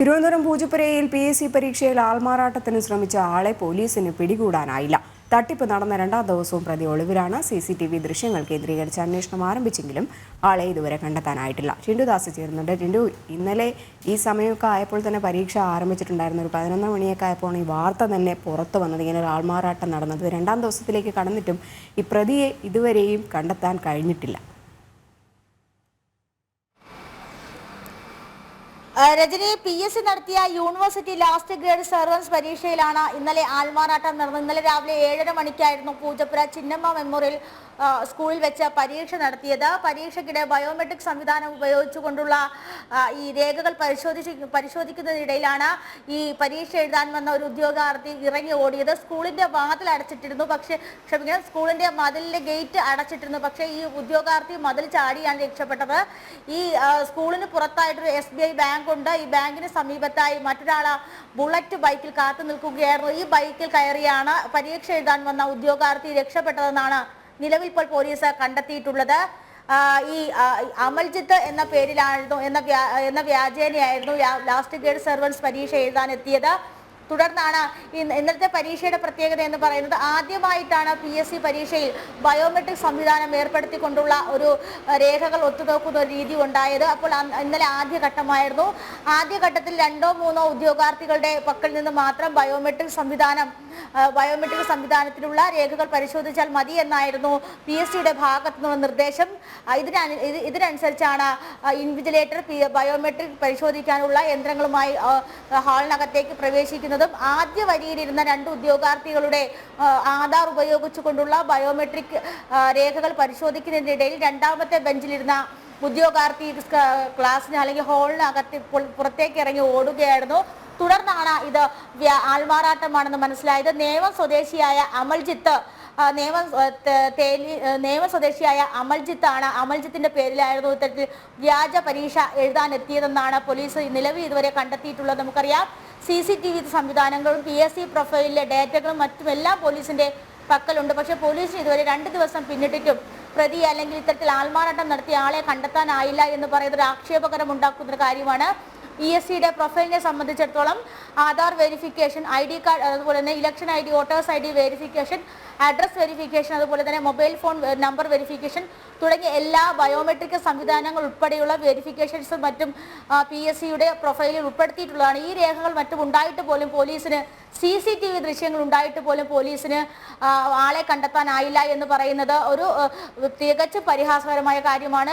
Thiruvananthapuram പൂജപ്പുരയിൽ PSC പരീക്ഷയിൽ ആൾമാറാട്ടത്തിന് ശ്രമിച്ച ആളെ പോലീസിന് പിടികൂടാനായില്ല. തട്ടിപ്പ് നടന്ന രണ്ടാം ദിവസവും പ്രതി ഒളിവിലാണ്. CCTV ദൃശ്യങ്ങൾ കേന്ദ്രീകരിച്ച് അന്വേഷണം ആരംഭിച്ചെങ്കിലും ആളെ ഇതുവരെ കണ്ടെത്താനായിട്ടില്ല. ടിൻഡുദാസ് ചേരുന്നുണ്ട്. ടിൻഡു, ഇന്നലെ ഈ സമയമൊക്കെ ആയപ്പോൾ തന്നെ പരീക്ഷ ആരംഭിച്ചിട്ടുണ്ടായിരുന്നു. ഒരു 11 മണിയൊക്കെ ആയപ്പോൾ ഈ വാർത്ത തന്നെ പുറത്തു വന്നത്, ഇങ്ങനെ ഒരു ആൾമാറാട്ടം നടന്നത്. രണ്ടാം ദിവസത്തിലേക്ക് കടന്നിട്ടും ഈ പ്രതിയെ ഇതുവരെയും കണ്ടെത്താൻ കഴിഞ്ഞിട്ടില്ല. രജനി, PSC നടത്തിയ യൂണിവേഴ്സിറ്റി ലാസ്റ്റ് ഗ്രേഡ് സർവൻസ് പരീക്ഷയിലാണ് ഇന്നലെ ആൾമാറാട്ടം നടന്നത്. ഇന്നലെ രാവിലെ 7:30 മണിക്കായിരുന്നു പൂജപ്പുര ചിന്നമ്മ മെമ്മോറിയൽ സ്കൂളിൽ വെച്ച് പരീക്ഷ നടത്തിയത്. പരീക്ഷയ്ക്കിടെ ബയോമെട്രിക് സംവിധാനം ഉപയോഗിച്ചുകൊണ്ടുള്ള ഈ രേഖകൾ പരിശോധിക്കുന്നതിനിടയിലാണ് ഈ പരീക്ഷ എഴുതാൻ വന്ന ഒരു ഉദ്യോഗാർത്ഥി ഇറങ്ങി ഓടിയത്. സ്കൂളിന്റെ വാതിൽ അടച്ചിട്ടിരുന്നു, സ്കൂളിന്റെ മതിലിന്റെ ഗേറ്റ് അടച്ചിട്ടിരുന്നു. പക്ഷേ ഈ ഉദ്യോഗാർത്ഥി മതിൽ ചാടിയാണ് രക്ഷപ്പെട്ടത്. ഈ സ്കൂളിന് പുറത്തായിട്ടൊരു SBI ബാങ്ക് ഉണ്ട്. ഈ ബാങ്കിന് സമീപത്തായി മറ്റൊരാൾ ബുള്ളറ്റ് ബൈക്കിൽ കാത്തു നിൽക്കുകയായിരുന്നു. ഈ ബൈക്കിൽ കയറിയാണ് പരീക്ഷ എഴുതാൻ വന്ന ഉദ്യോഗാർത്ഥി രക്ഷപ്പെട്ടതെന്നാണ് നിലവിൽ ഇപ്പോൾ പോലീസ് കണ്ടെത്തിയിട്ടുള്ളത്. ഈ അമൽജിത്ത് എന്ന പേരിലായിരുന്നു എന്ന വ്യാജേനയായിരുന്നു ലാസ്റ്റ് ഗ്രേഡ് സർവൻസ് പരീക്ഷ എഴുതാൻ എത്തിയത്. തുടർന്നാണ് ഇന്നത്തെ പരീക്ഷയുടെ പ്രത്യേകത എന്ന് പറയുന്നത്, ആദ്യമായിട്ടാണ് PSC പരീക്ഷയിൽ ബയോമെട്രിക് സംവിധാനം ഏർപ്പെടുത്തിക്കൊണ്ടുള്ള ഒരു രേഖകൾ ഒത്തുനോക്കുന്ന ഒരു രീതി ഉണ്ടായത്. അപ്പോൾ ഇന്നലെ ആദ്യഘട്ടമായിരുന്നു. ആദ്യഘട്ടത്തിൽ 2-3 ഉദ്യോഗാർത്ഥികളുടെ പക്കൽ നിന്ന് മാത്രം ബയോമെട്രിക് സംവിധാനത്തിലുള്ള രേഖകൾ പരിശോധിച്ചാൽ മതി എന്നായിരുന്നു PSCയുടെ ഭാഗത്തു നിന്നുള്ള നിർദ്ദേശം. ഇതിനനുസരിച്ചാണ് ഇൻവിജിലേറ്റർ ബയോമെട്രിക് പരിശോധിക്കാനുള്ള യന്ത്രങ്ങളുമായി ഹാളിനകത്തേക്ക് പ്രവേശിക്കുന്നത്. ആദ്യ വരിയിലിരുന്ന 2 ഉദ്യോഗാർത്ഥികളുടെ ആധാർ ഉപയോഗിച്ചുകൊണ്ടുള്ള ബയോമെട്രിക് രേഖകൾ പരിശോധിക്കുന്നതിനിടയിൽ രണ്ടാമത്തെ ബെഞ്ചിലിരുന്ന ഉദ്യോഗാർത്ഥി ക്ലാസ്സിന് അല്ലെങ്കിൽ ഹാളിനകത്ത് പുറത്തേക്ക് ഇറങ്ങി ഓടുകയായിരുന്നു. തുടർന്നാണ് ഇത് ആൾമാറാട്ടമാണെന്ന് മനസ്സിലായത്. നേമം സ്വദേശിയായ അമൽജിത്താണ്. അമൽജിത്തിന്റെ പേരിലായിരുന്നു ഇത്തരത്തിൽ വ്യാജ പരീക്ഷ എഴുതാൻ എത്തിയതെന്നാണ് പോലീസ് നിലവിൽ ഇതുവരെ കണ്ടെത്തിയിട്ടുള്ളത്. നമുക്കറിയാം, CCTV സംവിധാനങ്ങളും PSC പ്രൊഫൈലിലെ ഡേറ്റകളും മറ്റുമെല്ലാം പോലീസിന്റെ പക്കലുണ്ട്. പക്ഷേ പോലീസിന് ഇതുവരെ 2 ദിവസം പിന്നിട്ടിട്ടും പ്രതി അല്ലെങ്കിൽ ഇത്തരത്തിൽ ആൾമാറാട്ടം നടത്തിയ ആളെ കണ്ടെത്താനായില്ല എന്ന് പറയുന്നത് ആക്ഷേപകരം ഉണ്ടാക്കുന്ന കാര്യമാണ്. PSCയുടെ പ്രൊഫൈലിനെ സംബന്ധിച്ചിടത്തോളം ആധാർ വെരിഫിക്കേഷൻ, ID കാർഡ്, അതുപോലെ തന്നെ election ID, voters ID verification, address verification, അതുപോലെ തന്നെ മൊബൈൽ ഫോൺ നമ്പർ വെരിഫിക്കേഷൻ തുടങ്ങിയ എല്ലാ ബയോമെട്രിക് സംവിധാനങ്ങൾ ഉൾപ്പെടെയുള്ള വെരിഫിക്കേഷൻസും മറ്റും PSCയുടെ പ്രൊഫൈലിൽ ഉൾപ്പെടുത്തിയിട്ടുള്ളതാണ്. ഈ രേഖകൾ മറ്റും ഉണ്ടായിട്ട് പോലും പോലീസിന്, CCTV ദൃശ്യങ്ങൾ ഉണ്ടായിട്ട് പോലും പോലീസിന് ആളെ കണ്ടെത്താനായില്ല എന്ന് പറയുന്നത് ഒരു തികച്ചും പരിഹാസകരമായ കാര്യമാണ്.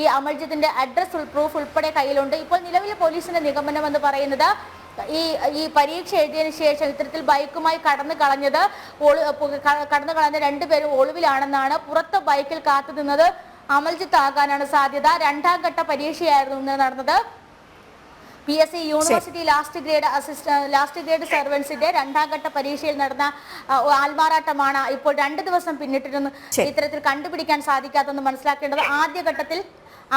ഈ അമൽജിത്തിന്റെ അഡ്രസ് പ്രൂഫ് ഉൾപ്പെടെ കയ്യിലുണ്ട്. ഇപ്പോൾ നിലവിൽ പോലീസിന്റെ നിഗമനം എന്ന് പറയുന്നത്, ഈ പരീക്ഷ എഴുതിയതിനു ശേഷം ഇത്തരത്തിൽ ബൈക്കുമായി കടന്നു കളഞ്ഞ 2 പേരും ഒളിവിലാണെന്നാണ്. പുറത്ത് ബൈക്കിൽ കാത്തു നിന്നത് അമൽജിത്ത് ആകാനാണ് സാധ്യത. 2ാം ഘട്ട പരീക്ഷയായിരുന്നു ഇന്ന് നടന്നത്. PSC യൂണിവേഴ്സിറ്റി ലാസ്റ്റ് ഗ്രേഡ് സർവൻസിന്റെ 2ാം ഘട്ട പരീക്ഷയിൽ നടന്ന ആൾമാറാട്ടമാണ് ഇപ്പോൾ 2 ദിവസം പിന്നിട്ടിരുന്നു ഇത്തരത്തിൽ കണ്ടുപിടിക്കാൻ സാധിക്കാത്തെന്ന് മനസ്സിലാക്കേണ്ടത്. ആദ്യഘട്ടത്തിൽ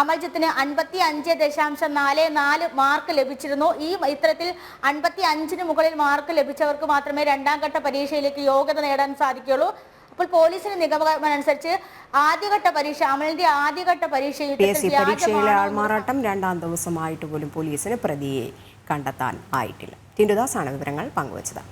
അമൽജിത്തിന് 55.44 മാർക്ക് ലഭിച്ചിരുന്നു. ഇത്തരത്തിൽ 55-ന് മുകളിൽ മാർക്ക് ലഭിച്ചവർക്ക് മാത്രമേ 2ാം ഘട്ട പരീക്ഷയിലേക്ക് യോഗ്യത നേടാൻ സാധിക്കുകയുള്ളൂ. അപ്പോൾ പോലീസിന്റെ നിഗമനം അനുസരിച്ച് അമലിന്റെ ആദ്യഘട്ട പരീക്ഷയിലെ ആൾമാറാട്ടം 2ാം ദിവസമായിട്ട് പോലും പോലീസിന് പ്രതിയെ കണ്ടെത്താൻ ആയിട്ടില്ല. ടിൻഡുദാസാണ് വിവരങ്ങൾ പങ്കുവച്ചത്.